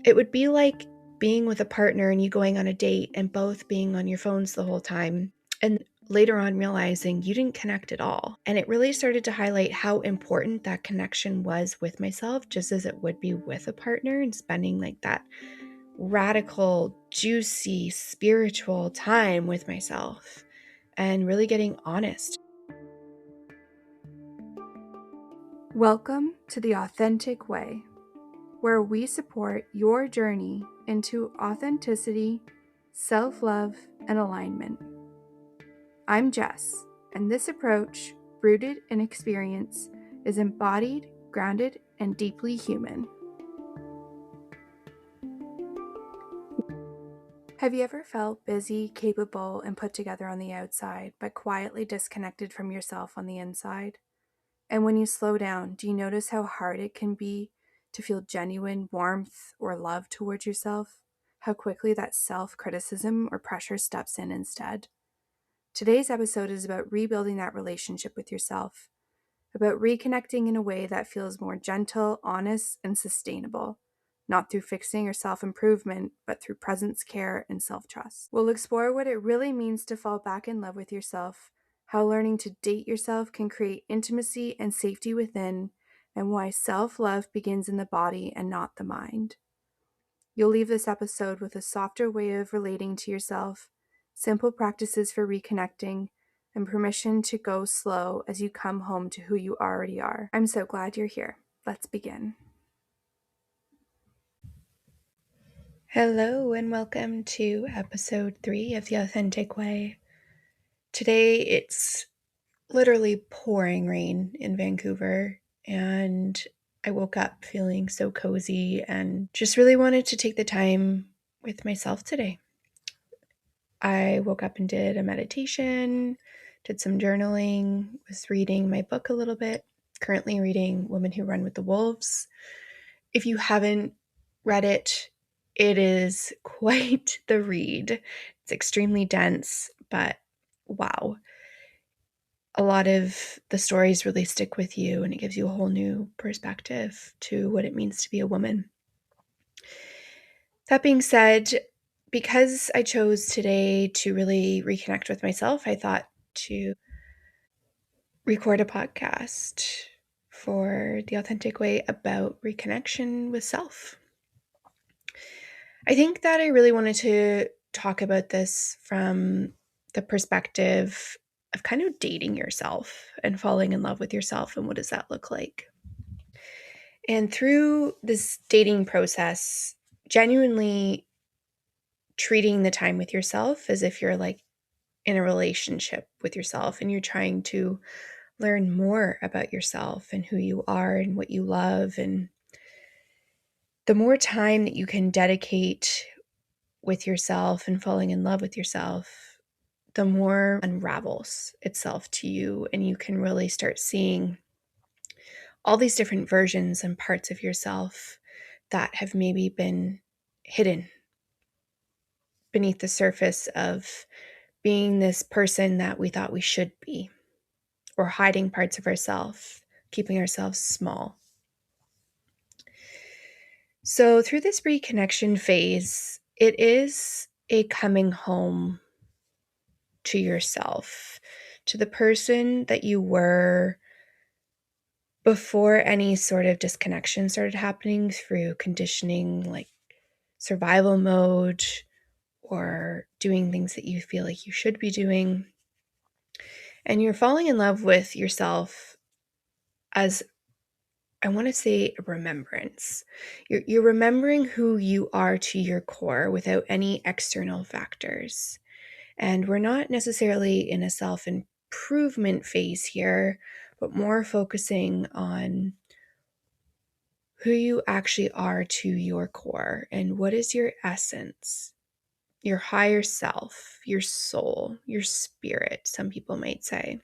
It would be like being with a partner and you going on a date and both being on your phones the whole time, and later on realizing you didn't connect at all. And it really started to highlight how important that connection was with myself, just as it would be with a partner, and spending like that radical, juicy, spiritual time with myself and really getting honest. Welcome to The Authentic Way, where we support your journey into authenticity, self-love, and alignment. I'm Jess, and this approach, rooted in experience, is embodied, grounded, and deeply human. Have you ever felt busy, capable, and put together on the outside, but quietly disconnected from yourself on the inside? And when you slow down, do you notice how hard it can be to feel genuine warmth or love towards yourself? How quickly that self-criticism or pressure steps in instead? Today's episode is about rebuilding that relationship with yourself, about reconnecting in a way that feels more gentle, honest, and sustainable, not through fixing or self-improvement, but through presence, care, and self-trust. We'll explore what it really means to fall back in love with yourself, how learning to date yourself can create intimacy and safety within, and why self-love begins in the body and not the mind. You'll leave this episode with a softer way of relating to yourself, simple practices for reconnecting, and permission to go slow as you come home to who you already are. I'm so glad you're here. Let's begin. Hello, and welcome to episode 3 of The Authentic Way. Today, it's literally pouring rain in Vancouver, and I woke up feeling so cozy and just really wanted to take the time with myself today. I woke up and did a meditation, did some journaling, was reading my book a little bit, currently reading Women Who Run with the Wolves. If you haven't read it, it is quite the read. It's extremely dense, but wow. A lot of the stories really stick with you, and it gives you a whole new perspective to what it means to be a woman. That being said, because I chose today to really reconnect with myself, I thought to record a podcast for The Authentic Way about reconnection with self. I think that I really wanted to talk about this from the perspective of kind of dating yourself and falling in love with yourself, and what does that look like? And through this dating process, genuinely treating the time with yourself as if you're like in a relationship with yourself and you're trying to learn more about yourself and who you are and what you love. And the more time that you can dedicate with yourself and falling in love with yourself, the more unravels itself to you, and you can really start seeing all these different versions and parts of yourself that have maybe been hidden beneath the surface of being this person that we thought we should be, or hiding parts of ourselves, keeping ourselves small. So through this reconnection phase, it is a coming home to yourself, to the person that you were before any sort of disconnection started happening through conditioning, like survival mode, or doing things that you feel like you should be doing. And you're falling in love with yourself as, I want to say, a remembrance. You're remembering who you are to your core without any external factors. And we're not necessarily in a self-improvement phase here, but more focusing on who you actually are to your core and what is your essence, your higher self, your soul, your spirit, some people might say.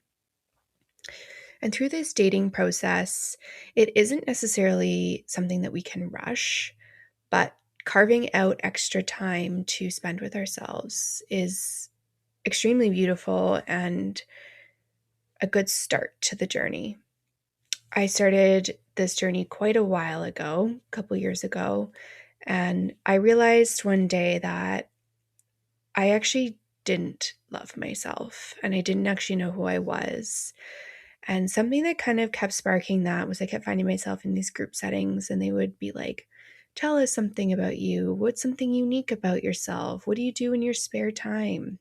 And through this dating process, it isn't necessarily something that we can rush, but carving out extra time to spend with ourselves is extremely beautiful and a good start to the journey. I started this journey quite a while ago, a couple years ago, And I realized one day that I actually didn't love myself and I didn't actually know who I was. And something that kind of kept sparking that was I kept finding myself in these group settings and they would be like, tell us something about you. What's something unique about yourself? What do you do in your spare time?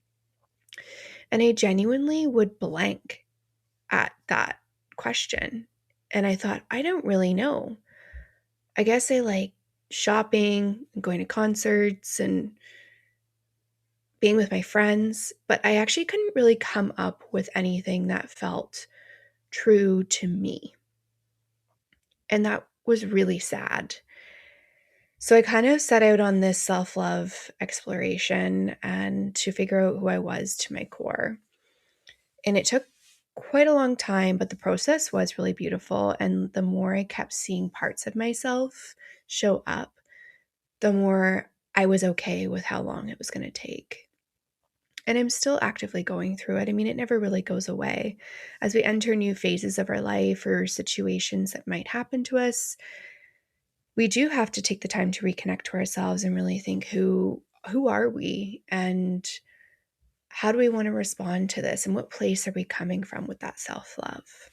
And I genuinely would blank at that question. And I thought, I don't really know. I guess I like shopping, going to concerts, and being with my friends, but I actually couldn't really come up with anything that felt true to me. And that was really sad. So I kind of set out on this self love exploration and to figure out who I was to my core. And it took quite a long time, but the process was really beautiful. And the more I kept seeing parts of myself show up, the more I was okay with how long it was going to take. And I'm still actively going through it. I mean, it never really goes away. As we enter new phases of our life or situations that might happen to us, we do have to take the time to reconnect to ourselves and really think who are we and how do we want to respond to this and what place are we coming from with that self-love.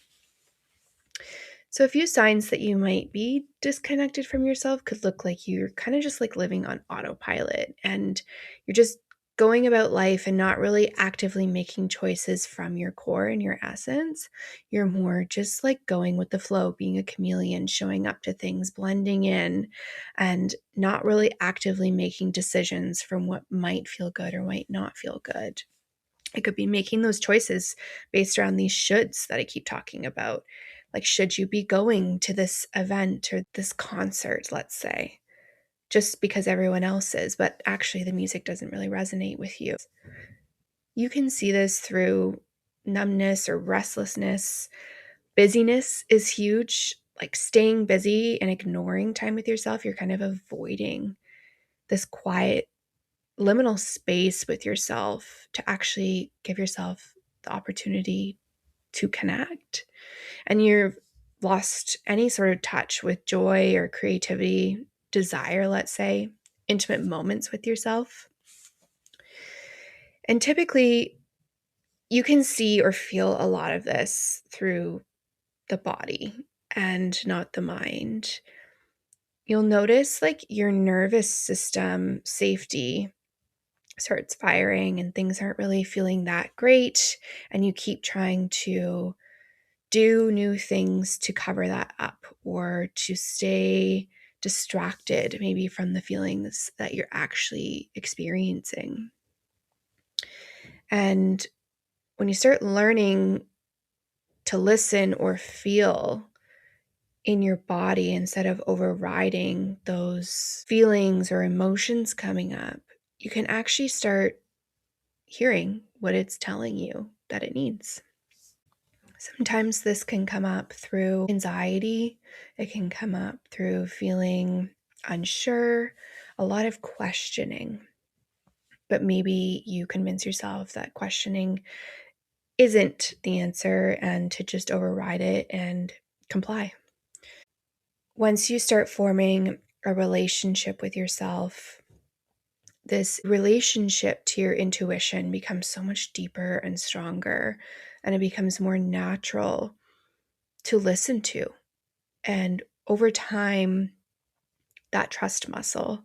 So a few signs that you might be disconnected from yourself could look like you're kind of just like living on autopilot and you're just going about life and not really actively making choices from your core and your essence. You're more just like going with the flow, being a chameleon, showing up to things, blending in, and not really actively making decisions from what might feel good or might not feel good. It could be making those choices based around these shoulds that I keep talking about. Like, should you be going to this event or this concert, let's say, just because everyone else is, but actually the music doesn't really resonate with you? You can see this through numbness or restlessness. Busyness is huge. Like staying busy and ignoring time with yourself, you're kind of avoiding this quiet liminal space with yourself to actually give yourself the opportunity to connect. And you've lost any sort of touch with joy or creativity, desire, let's say, intimate moments with yourself. And typically, you can see or feel a lot of this through the body and not the mind. You'll notice like your nervous system safety starts firing and things aren't really feeling that great. And you keep trying to do new things to cover that up or to stay distracted, maybe from the feelings that you're actually experiencing. And when you start learning to listen or feel in your body instead of overriding those feelings or emotions coming up, you can actually start hearing what it's telling you that it needs. Sometimes this can come up through anxiety. It can come up through feeling unsure, a lot of questioning. But maybe you convince yourself that questioning isn't the answer and to just override it and comply. Once you start forming a relationship with yourself, this relationship to your intuition becomes so much deeper and stronger, and it becomes more natural to listen to. And over time, that trust muscle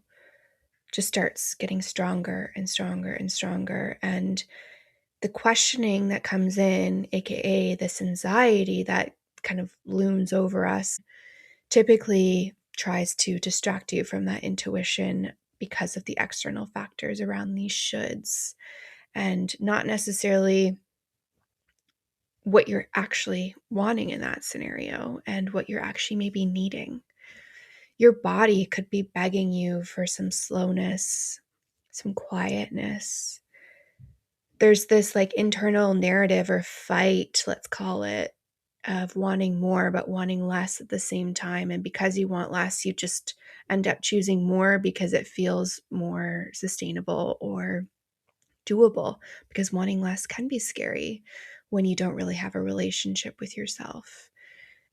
just starts getting stronger and stronger and stronger. And the questioning that comes in, AKA this anxiety that kind of looms over us, typically tries to distract you from that intuition because of the external factors around these shoulds and not necessarily what you're actually wanting in that scenario and what you're actually maybe needing. Your body could be begging you for some slowness, some quietness. There's this like internal narrative or fight, let's call it, of wanting more but wanting less at the same time. And because you want less, you just end up choosing more because it feels more sustainable or doable, because wanting less can be scary when you don't really have a relationship with yourself.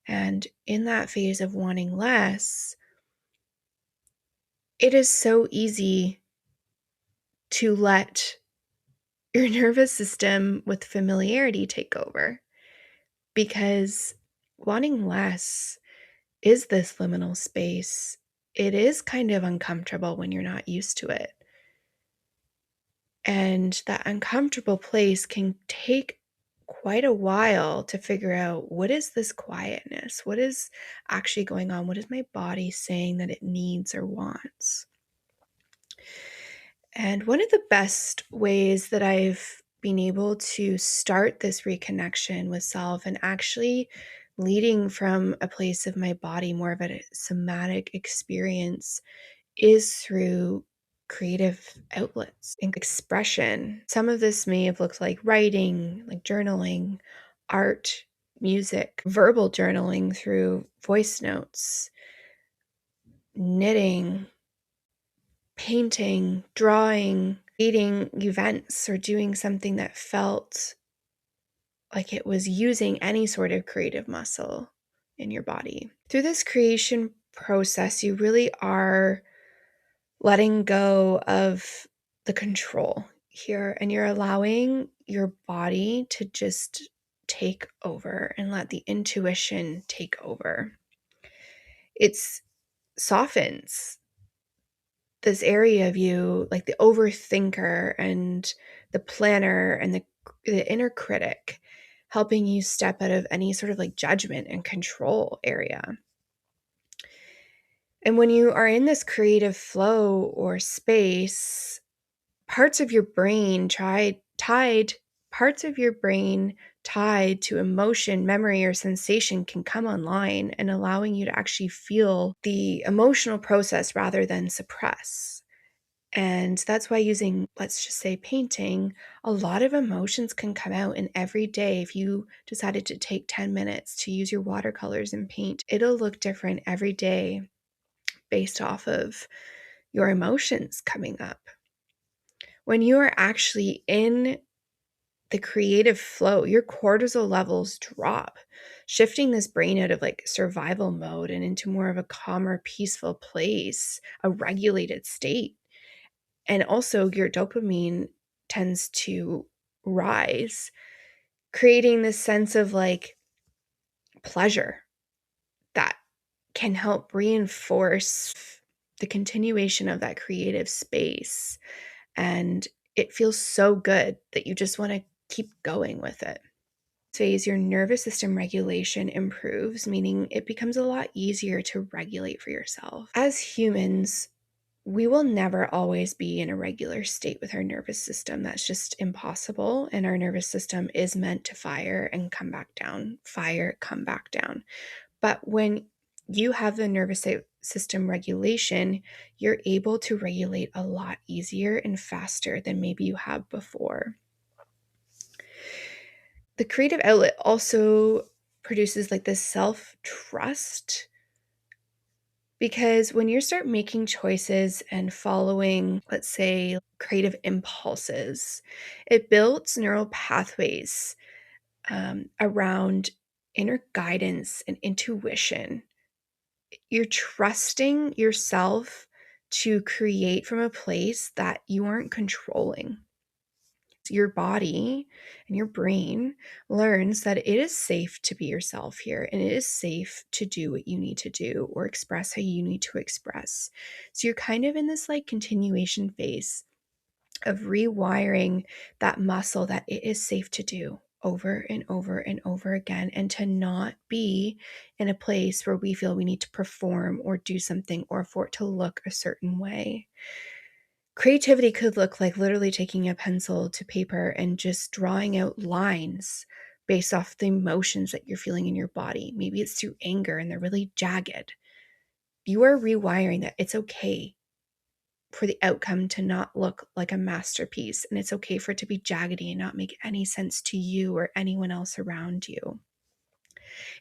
And in that phase of wanting less, it is so easy to let your nervous system with familiarity take over, because wanting less is this liminal space. It is kind of uncomfortable when you're not used to it. And that uncomfortable place can take quite a while to figure out, what is this quietness? What is actually going on? What is my body saying that it needs or wants? And one of the best ways that I've been able to start this reconnection with self and actually leading from a place of my body, more of a somatic experience, is through creative outlets and expression. Some of this may have looked like writing, like journaling, art, music, verbal journaling through voice notes, knitting, painting, drawing, creating events, or doing something that felt like it was using any sort of creative muscle in your body. Through this creation process, you really are letting go of the control here, and you're allowing your body to just take over and let the intuition take over. It softens this area of you, like the overthinker and the planner and the inner critic, helping you step out of any sort of like judgment and control area. And when you are in this creative flow or space, parts of your brain tied to emotion, memory, or sensation can come online, and allowing you to actually feel the emotional process rather than suppress. And that's why using, let's just say, painting, a lot of emotions can come out. And every day, if you decided to take 10 minutes to use your watercolors and paint, it'll look different every day based off of your emotions coming up. When you are actually in the creative flow, your cortisol levels drop, shifting this brain out of like survival mode and into more of a calmer, peaceful place, a regulated state. And also, your dopamine tends to rise, creating this sense of like pleasure that can help reinforce the continuation of that creative space. And it feels so good that you just want to keep going with it. Phase, your nervous system regulation improves, meaning it becomes a lot easier to regulate for yourself. As humans, we will never always be in a regular state with our nervous system. That's just impossible. And our nervous system is meant to fire and come back down, fire, come back down. But when you have the nervous system regulation, you're able to regulate a lot easier and faster than maybe you have before. The creative outlet also produces like this self-trust, because when you start making choices and following, let's say, creative impulses, it builds neural pathways around inner guidance and intuition. You're trusting yourself to create from a place that you aren't controlling. Your body and your brain learns that it is safe to be yourself here, and it is safe to do what you need to do or express how you need to express. So you're kind of in this like continuation phase of rewiring that muscle that it is safe to do over and over and over again, and to not be in a place where we feel we need to perform or do something or for it to look a certain way. Creativity could look like literally taking a pencil to paper and just drawing out lines based off the emotions that you're feeling in your body. Maybe it's through anger and they're really jagged. You are rewiring that it's okay for the outcome to not look like a masterpiece, and it's okay for it to be jaggedy and not make any sense to you or anyone else around you.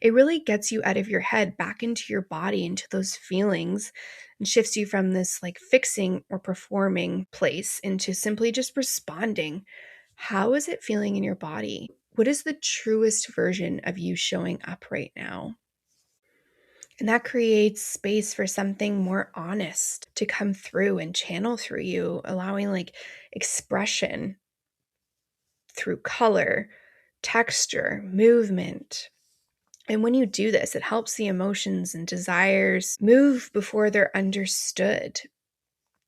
It really gets you out of your head, back into your body, into those feelings, and shifts you from this like fixing or performing place into simply just responding. How is it feeling in your body? What is the truest version of you showing up right now? And that creates space for something more honest to come through and channel through you, allowing like expression through color, texture, movement. And when you do this, it helps the emotions and desires move before they're understood.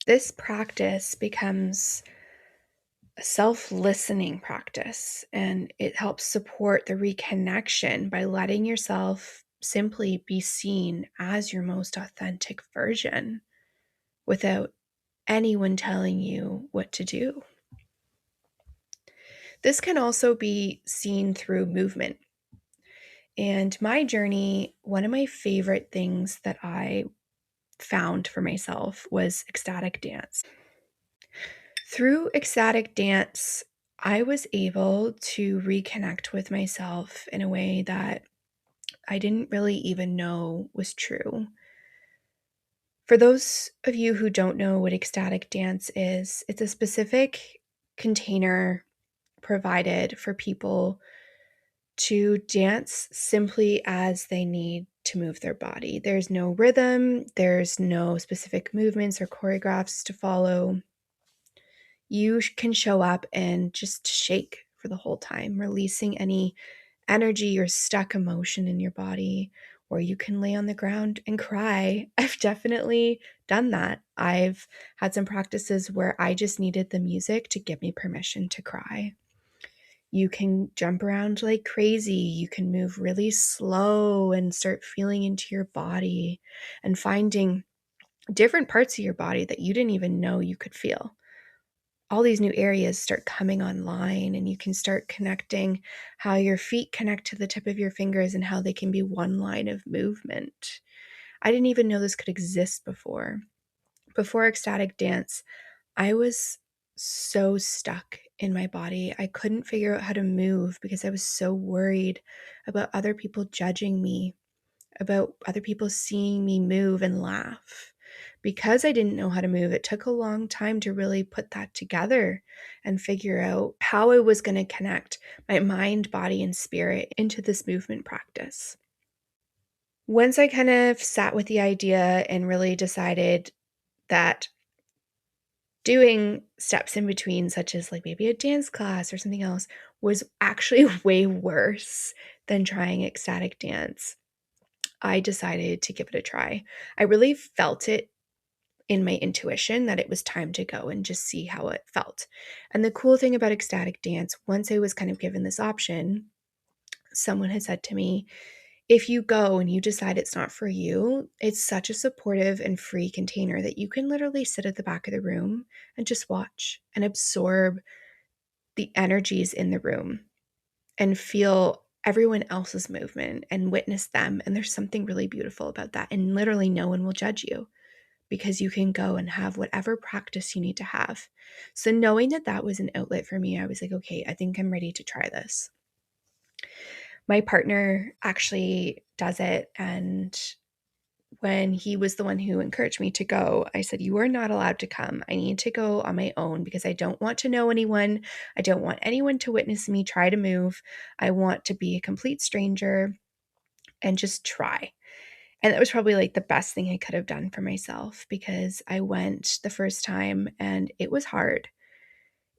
This practice becomes a self listening practice, and it helps support the reconnection by letting yourself simply be seen as your most authentic version without anyone telling you what to do. This can also be seen through movement. And my journey, one of my favorite things that I found for myself was ecstatic dance. Through ecstatic dance, I was able to reconnect with myself in a way that I didn't really even know was true. For those of you who don't know what ecstatic dance is, it's a specific container provided for people to dance simply as they need to move their body. There's no rhythm, there's no specific movements or choreographs to follow. You can show up and just shake for the whole time, releasing any energy or stuck emotion in your body, or you can lay on the ground and cry. I've definitely done that. I've had some practices where I just needed the music to give me permission to cry. You can jump around like crazy. You can move really slow and start feeling into your body and finding different parts of your body that you didn't even know you could feel. All these new areas start coming online, and you can start connecting how your feet connect to the tip of your fingers and how they can be one line of movement. I didn't even know this could exist before. Before ecstatic dance, I was so stuck in my body. I couldn't figure out how to move because I was so worried about other people judging me, about other people seeing me move and laugh. Because I didn't know how to move, it took a long time to really put that together and figure out how I was going to connect my mind, body, and spirit into this movement practice. Once I kind of sat with the idea and really decided that doing steps in between, such as like maybe a dance class or something else, was actually way worse than trying ecstatic dance, I decided to give it a try. I really felt it in my intuition that it was time to go and just see how it felt. And the cool thing about ecstatic dance, once I was kind of given this option, someone had said to me, if you go and you decide it's not for you, it's such a supportive and free container that you can literally sit at the back of the room and just watch and absorb the energies in the room and feel everyone else's movement and witness them. And there's something really beautiful about that. And literally, no one will judge you because you can go and have whatever practice you need to have. So, knowing that that was an outlet for me, I was like, okay, I think I'm ready to try this. My partner actually does it. And when he was the one who encouraged me to go, I said, you are not allowed to come. I need to go on my own because I don't want to know anyone. I don't want anyone to witness me try to move. I want to be a complete stranger and just try. And that was probably like the best thing I could have done for myself because I went the first time and it was hard.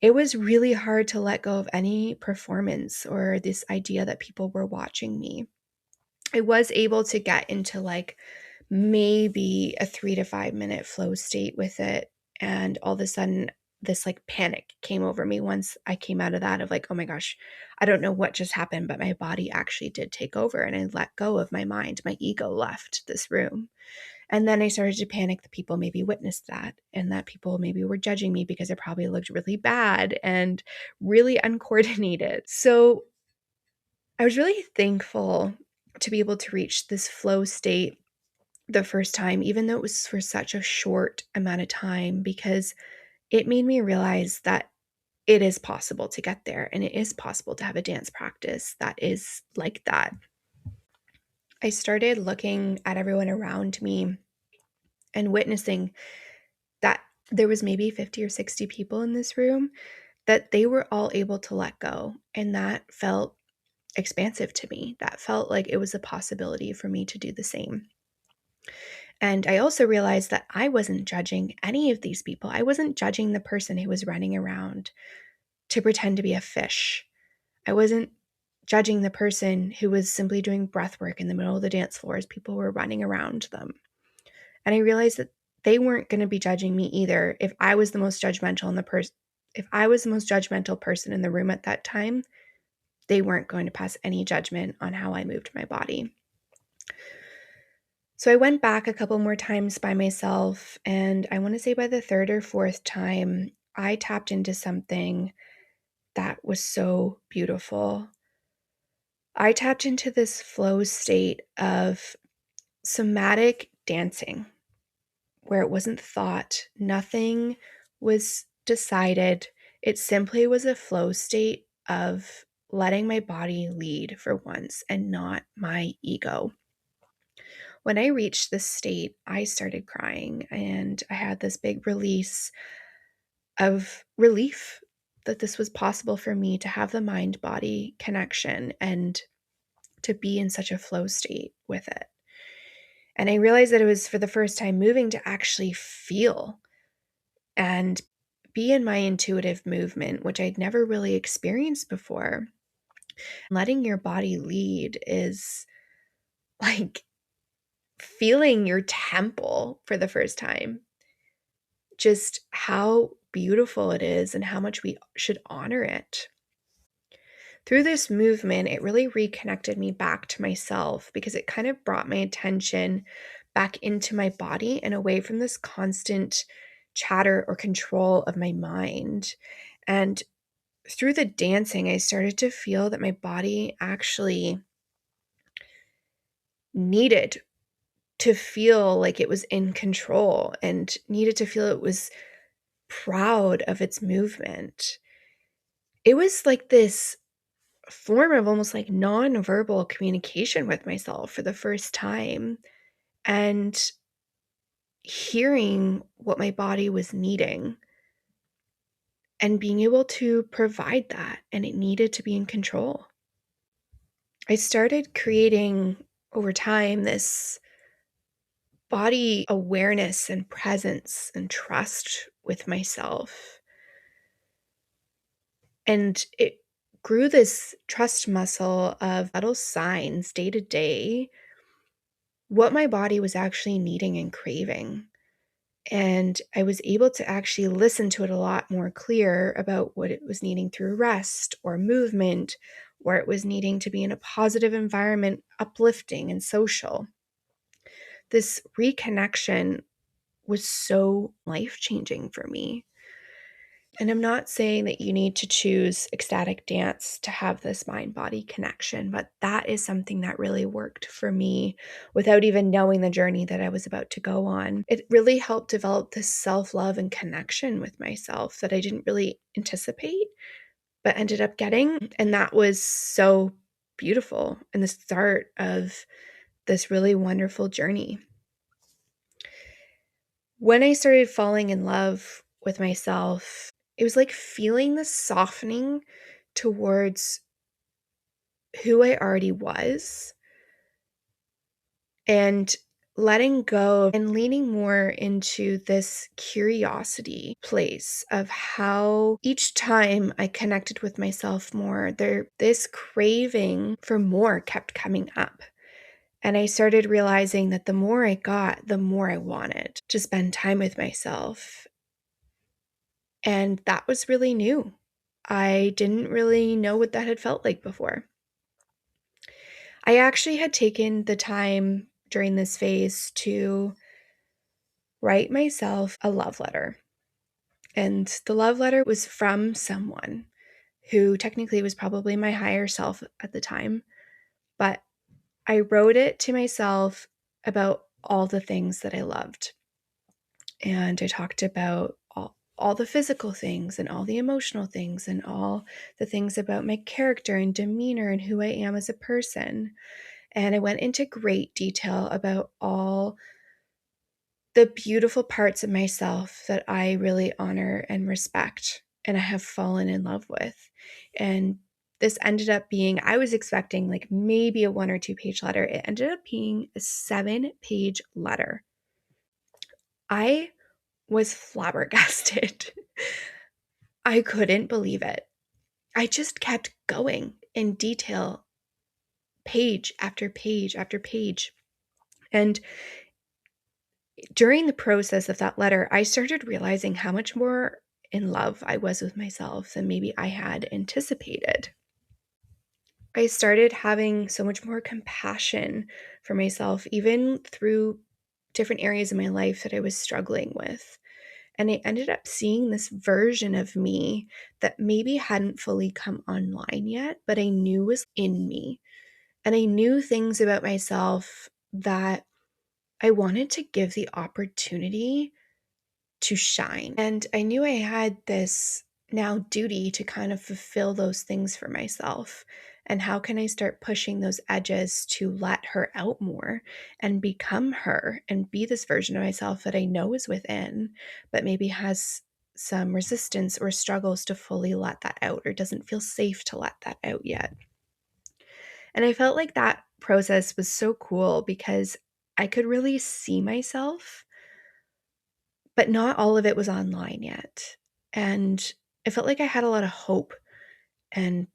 It was really hard to let go of any performance or this idea that people were watching me. I was able to get into like maybe a 3 to 5 minute flow state with it. And all of a sudden, this like panic came over me once I came out of that of like, oh my gosh, I don't know what just happened, but my body actually did take over and I let go of my mind. My ego left this room. And then I started to panic that people maybe witnessed that and that people maybe were judging me because I probably looked really bad and really uncoordinated. So I was really thankful to be able to reach this flow state the first time, even though it was for such a short amount of time, because it made me realize that it is possible to get there and it is possible to have a dance practice that is like that. I started looking at everyone around me and witnessing that there was maybe 50 or 60 people in this room that they were all able to let go. And that felt expansive to me. That felt like it was a possibility for me to do the same. And I also realized that I wasn't judging any of these people. I wasn't judging the person who was running around to pretend to be a fish. I wasn't judging the person who was simply doing breath work in the middle of the dance floor as people were running around them. And I realized that they weren't going to be judging me either. If I was the most judgmental person in the room at that time, they weren't going to pass any judgment on how I moved my body. So I went back a couple more times by myself, and I want to say by the third or fourth time, I tapped into something that was so beautiful. I tapped into this flow state of somatic dancing where it wasn't thought, nothing was decided. It simply was a flow state of letting my body lead for once and not my ego. When I reached this state, I started crying and I had this big release of relief that this was possible for me to have the mind body connection and to be in such a flow state with it. And I realized that it was for the first time moving to actually feel and be in my intuitive movement, which I'd never really experienced before. Letting your body lead is like feeling your temple for the first time. Just how beautiful it is and how much we should honor it. Through this movement, it really reconnected me back to myself because it kind of brought my attention back into my body and away from this constant chatter or control of my mind. And through the dancing, I started to feel that my body actually needed to feel like it was in control and needed to feel it was proud of its movement. It was like this form of almost like non-verbal communication with myself for the first time and hearing what my body was needing and being able to provide that, and it needed to be in control. I started creating over time this body awareness and presence and trust with myself. And it grew this trust muscle of subtle signs day to day, what my body was actually needing and craving. And I was able to actually listen to it a lot more clear about what it was needing through rest or movement, or it was needing to be in a positive environment, uplifting and social. This reconnection was so life-changing for me. And I'm not saying that you need to choose ecstatic dance to have this mind-body connection, but that is something that really worked for me without even knowing the journey that I was about to go on. It really helped develop this self-love and connection with myself that I didn't really anticipate, but ended up getting. And that was so beautiful and the start of this really wonderful journey. When I started falling in love with myself, it was like feeling the softening towards who I already was and letting go and leaning more into this curiosity place of how each time I connected with myself more, this craving for more kept coming up. And I started realizing that the more I got, the more I wanted to spend time with myself. And that was really new. I didn't really know what that had felt like before. I actually had taken the time during this phase to write myself a love letter. And the love letter was from someone who technically was probably my higher self at the time. But I wrote it to myself about all the things that I loved. And I talked about all the physical things and all the emotional things and all the things about my character and demeanor and who I am as a person. And I went into great detail about all the beautiful parts of myself that I really honor and respect and I have fallen in love with. And This ended up being, I was expecting like maybe a 1 or 2 page letter. It ended up being a 7 page letter. I was flabbergasted. I couldn't believe it. I just kept going in detail, page after page after page. And during the process of that letter, I started realizing how much more in love I was with myself than maybe I had anticipated. I started having so much more compassion for myself, even through different areas of my life that I was struggling with. And I ended up seeing this version of me that maybe hadn't fully come online yet, but I knew was in me. And I knew things about myself that I wanted to give the opportunity to shine. And I knew I had this now duty to kind of fulfill those things for myself. And how can I start pushing those edges to let her out more and become her and be this version of myself that I know is within, but maybe has some resistance or struggles to fully let that out or doesn't feel safe to let that out yet. And I felt like that process was so cool because I could really see myself, but not all of it was online yet. And it felt like I had a lot of hope and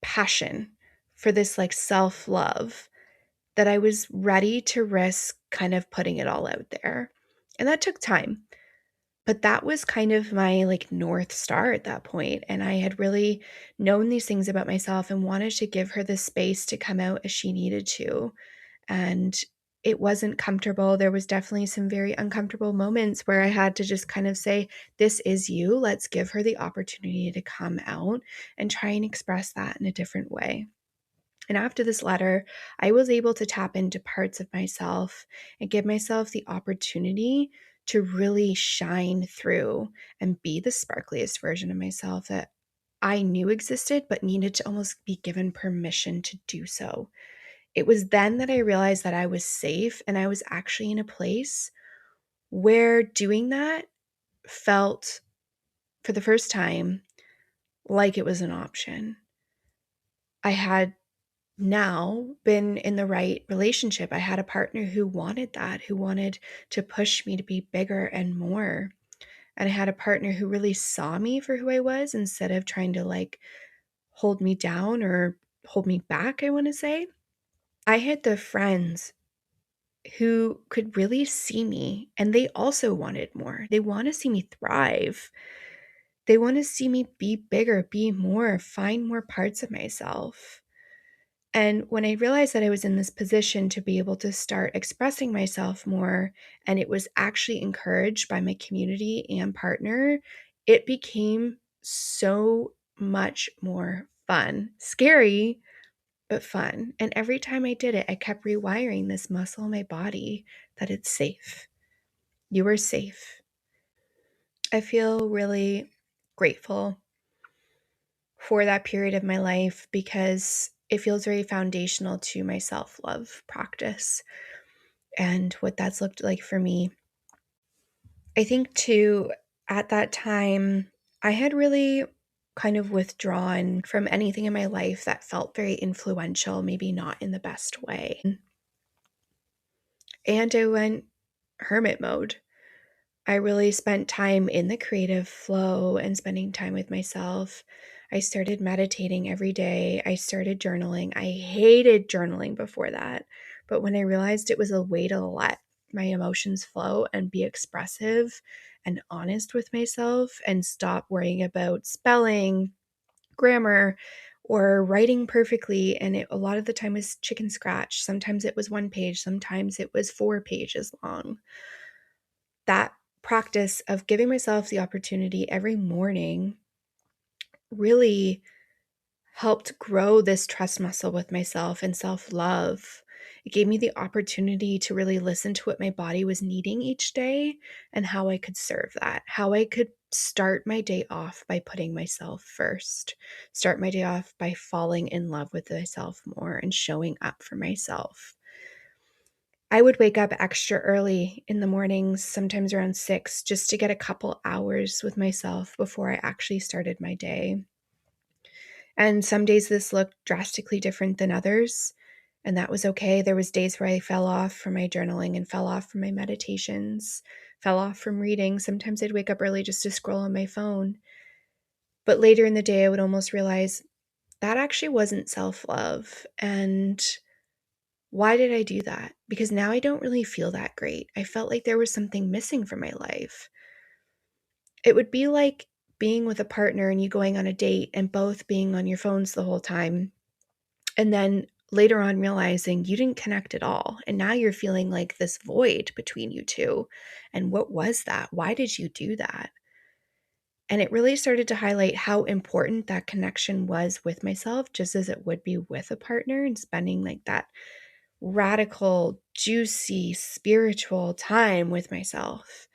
passion for this like self love that I was ready to risk kind of putting it all out there. And that took time. But that was kind of my like North Star at that point. And I had really known these things about myself and wanted to give her the space to come out as she needed to. And it wasn't comfortable. There was definitely some very uncomfortable moments where I had to just kind of say, this is you. Let's give her the opportunity to come out and try and express that in a different way. And after this letter, I was able to tap into parts of myself and give myself the opportunity to really shine through and be the sparkliest version of myself that I knew existed, but needed to almost be given permission to do so. It was then that I realized that I was safe and I was actually in a place where doing that felt, for the first time, like it was an option. I had now been in the right relationship. I had a partner who wanted that, who wanted to push me to be bigger and more. And I had a partner who really saw me for who I was instead of trying to like hold me down or hold me back, I want to say. I had the friends who could really see me and they also wanted more. They want to see me thrive. They want to see me be bigger, be more, find more parts of myself. And when I realized that I was in this position to be able to start expressing myself more, and it was actually encouraged by my community and partner, it became so much more fun. Scary, but fun. And every time I did it, I kept rewiring this muscle in my body that it's safe. You are safe. I feel really grateful for that period of my life because it feels very foundational to my self love practice and what that's looked like for me. I think, too, at that time, I had really kind of withdrawn from anything in my life that felt very influential, maybe not in the best way. And I went hermit mode. I really spent time in the creative flow and spending time with myself. I started meditating every day. I started journaling. I hated journaling before that. But when I realized it was a way to let my emotions flow and be expressive and honest with myself and stop worrying about spelling, grammar, or writing perfectly. And a lot of the time was chicken scratch. Sometimes it was 1 page, sometimes it was 4 pages long. That practice of giving myself the opportunity every morning really helped grow this trust muscle with myself and self-love. It gave me the opportunity to really listen to what my body was needing each day and how I could serve that, how I could start my day off by putting myself first, start my day off by falling in love with myself more and showing up for myself. I would wake up extra early in the mornings, sometimes around 6, just to get a couple hours with myself before I actually started my day. And some days this looked drastically different than others, and that was okay. There was days where I fell off from my journaling and fell off from my meditations, fell off from reading. Sometimes I'd wake up early just to scroll on my phone. But later in the day, I would almost realize that actually wasn't self-love. And why did I do that? Because now I don't really feel that great. I felt like there was something missing from my life. It would be like being with a partner and you going on a date and both being on your phones the whole time. And then later on realizing you didn't connect at all. And now you're feeling like this void between you two. And what was that? Why did you do that? And it really started to highlight how important that connection was with myself, just as it would be with a partner, and spending like that radical, juicy, spiritual time with myself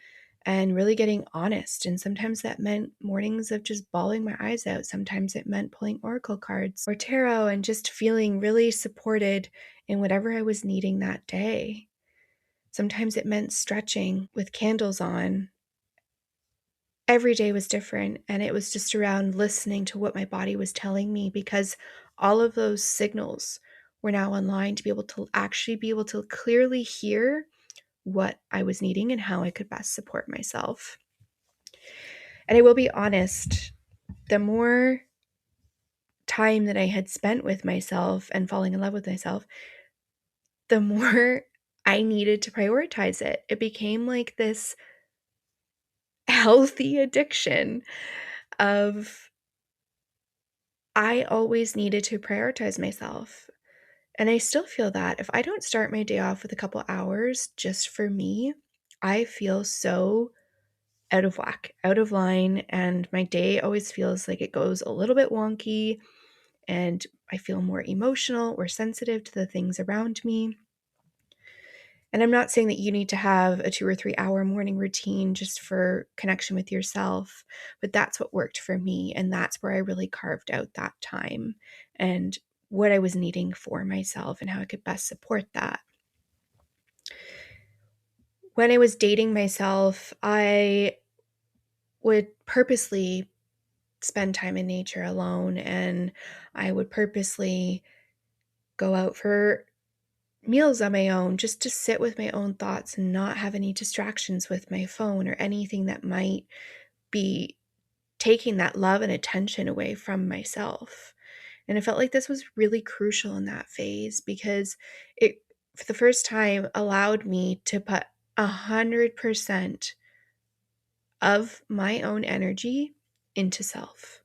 and really getting honest. And sometimes that meant mornings of just bawling my eyes out. Sometimes it meant pulling oracle cards or tarot and just feeling really supported in whatever I was needing that day. Sometimes it meant stretching with candles on. Every day was different, and it was just around listening to what my body was telling me, because all of those signals were now online to be able to actually be able to clearly hear what I was needing and how I could best support myself. And I will be honest, the more time that I had spent with myself and falling in love with myself, the more I needed to prioritize it. It became like this healthy addiction of I always needed to prioritize myself. And I still feel that if I don't start my day off with a couple hours just for me, I feel so out of whack, out of line, and my day always feels like it goes a little bit wonky, and I feel more emotional or sensitive to the things around me. And I'm not saying that you need to have a 2 or 3 hour morning routine just for connection with yourself, but that's what worked for me. And that's where I really carved out that time and what I was needing for myself and how I could best support that. When I was dating myself, I would purposely spend time in nature alone, and I would purposely go out for meals on my own just to sit with my own thoughts and not have any distractions with my phone or anything that might be taking that love and attention away from myself. And I felt like this was really crucial in that phase, because it, for the first time, allowed me to put 100% of my own energy into self.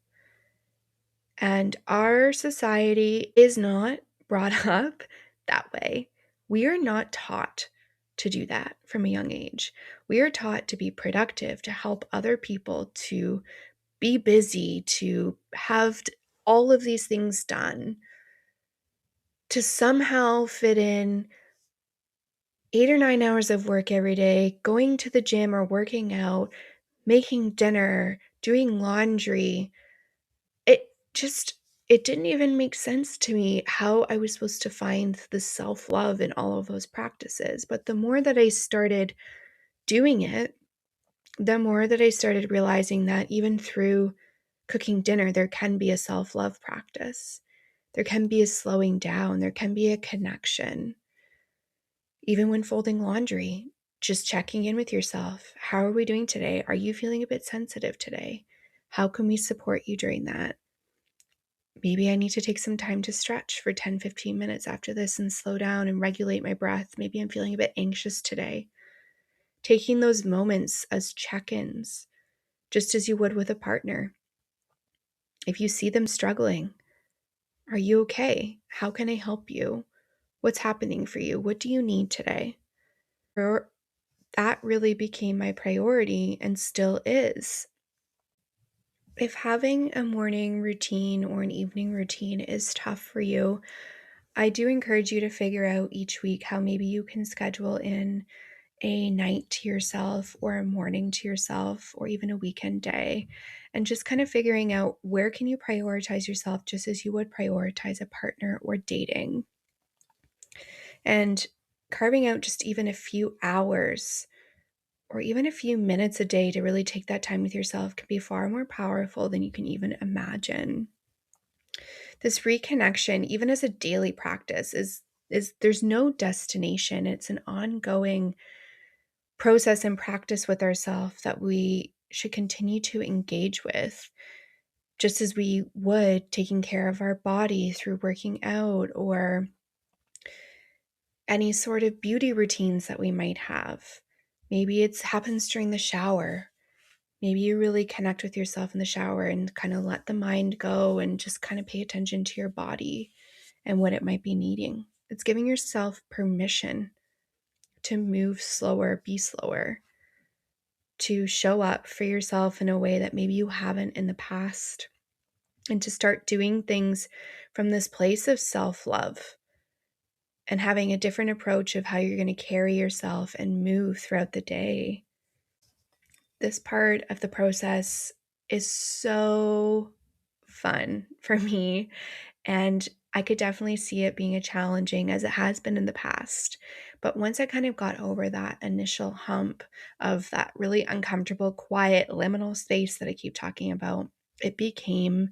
And our society is not brought up that way. We are not taught to do that from a young age. We are taught to be productive, to help other people, to be busy, to have all of these things done, to somehow fit in 8 or 9 hours of work every day, going to the gym or working out, making dinner, doing laundry. It just it didn't even make sense to me how I was supposed to find the self-love in all of those practices. But the more that I started doing it, the more that I started realizing that even through cooking dinner, there can be a self-love practice. There can be a slowing down, there can be a connection. Even when folding laundry, just checking in with yourself. How are we doing today? Are you feeling a bit sensitive today? How can we support you during that? Maybe I need to take some time to stretch for 10, 15 minutes after this and slow down and regulate my breath. Maybe I'm feeling a bit anxious today. Taking those moments as check-ins, just as you would with a partner. If you see them struggling, are you okay? How can I help you? What's happening for you? What do you need today? That really became my priority and still is. If having a morning routine or an evening routine is tough for you, I do encourage you to figure out each week how maybe you can schedule in a night to yourself or a morning to yourself or even a weekend day, and just kind of figuring out where can you prioritize yourself just as you would prioritize a partner or dating. And carving out just even a few hours or even a few minutes a day to really take that time with yourself can be far more powerful than you can even imagine. This reconnection, even as a daily practice, is there's no destination. It's an ongoing process and practice with ourselves that we should continue to engage with, just as we would taking care of our body through working out or any sort of beauty routines that we might have. Maybe it happens during the shower. Maybe you really connect with yourself in the shower and kind of let the mind go and just kind of pay attention to your body and what it might be needing. It's giving yourself permission to move slower, be slower, to show up for yourself in a way that maybe you haven't in the past, and to start doing things from this place of self love and having a different approach of how you're going to carry yourself and move throughout the day. This part of the process is so fun for me, and I could definitely see it being a challenging as it has been in the past. But once I kind of got over that initial hump of that really uncomfortable, quiet, liminal space that I keep talking about, it became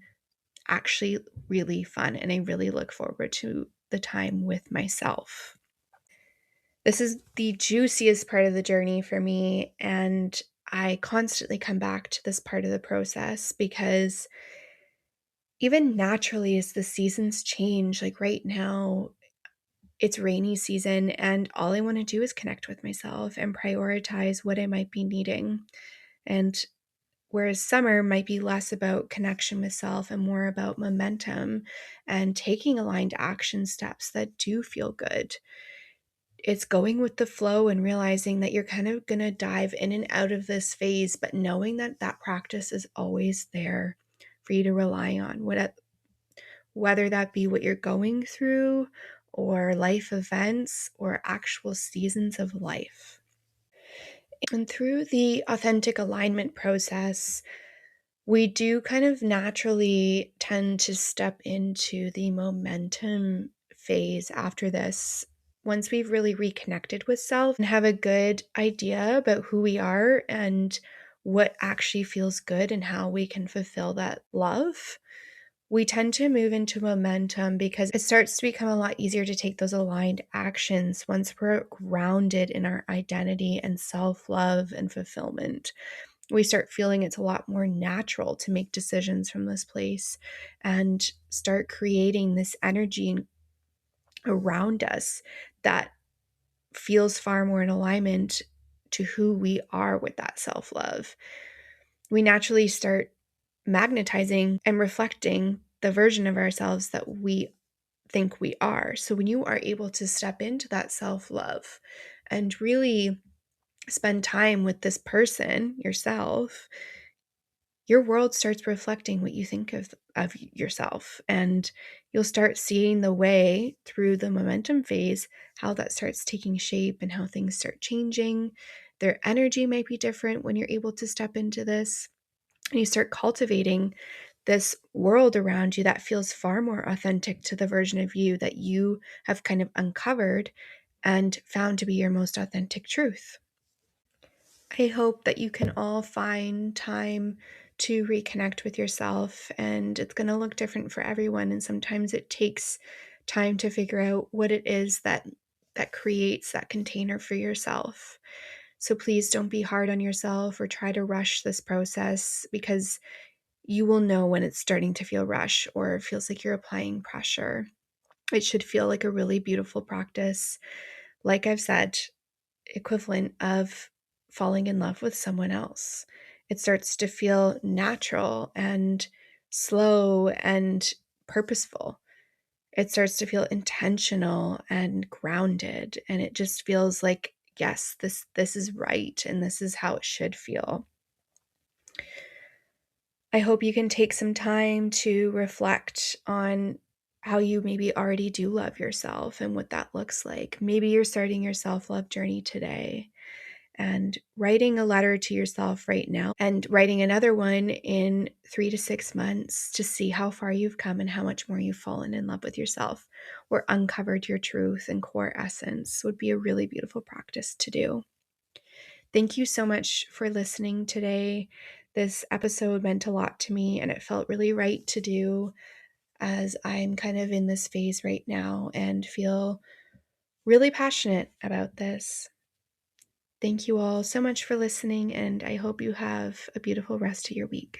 actually really fun. And I really look forward to the time with myself. This is the juiciest part of the journey for me. And I constantly come back to this part of the process because even naturally, as the seasons change, like right now, it's rainy season, and all I want to do is connect with myself and prioritize what I might be needing. And whereas summer might be less about connection with self and more about momentum and taking aligned action steps that do feel good. It's going with the flow and realizing that you're kind of going to dive in and out of this phase, but knowing that that practice is always there for you to rely on, whether that be what you're going through or life events or actual seasons of life. And through the authentic alignment process, we do kind of naturally tend to step into the momentum phase after this. Once we've really reconnected with self and have a good idea about who we are and what actually feels good and how we can fulfill that love, we tend to move into momentum because it starts to become a lot easier to take those aligned actions once we're grounded in our identity and self love and fulfillment. We start feeling it's a lot more natural to make decisions from this place and start creating this energy around us that feels far more in alignment to who we are with that self love. We naturally start magnetizing and reflecting the version of ourselves that we think we are. So when you are able to step into that self love and really spend time with this person, yourself, your world starts reflecting what you think of yourself. And you'll start seeing the way through the momentum phase, how that starts taking shape and how things start changing. Their energy might be different when you're able to step into this. And you start cultivating this world around you that feels far more authentic to the version of you that you have kind of uncovered and found to be your most authentic truth. I hope that you can all find time to reconnect with yourself, and it's going to look different for everyone, and sometimes it takes time to figure out what it is that creates that container for yourself. So please don't be hard on yourself or try to rush this process, because you will know when it's starting to feel rush or feels like you're applying pressure. It should feel like a really beautiful practice. Like I've said, equivalent of falling in love with someone else. It starts to feel natural and slow and purposeful. It starts to feel intentional and grounded, and it just feels like, yes, this is right and this is how it should feel. I hope you can take some time to reflect on how you maybe already do love yourself and what that looks like. Maybe you're starting your self-love journey today and writing a letter to yourself right now and writing another one in 3 to 6 months to see how far you've come and how much more you've fallen in love with yourself or uncovered your truth and core essence would be a really beautiful practice to do. Thank you so much for listening today. This episode meant a lot to me and it felt really right to do. as I'm kind of in this phase right now and feel really passionate about this. Thank you all so much for listening, and I hope you have a beautiful rest of your week.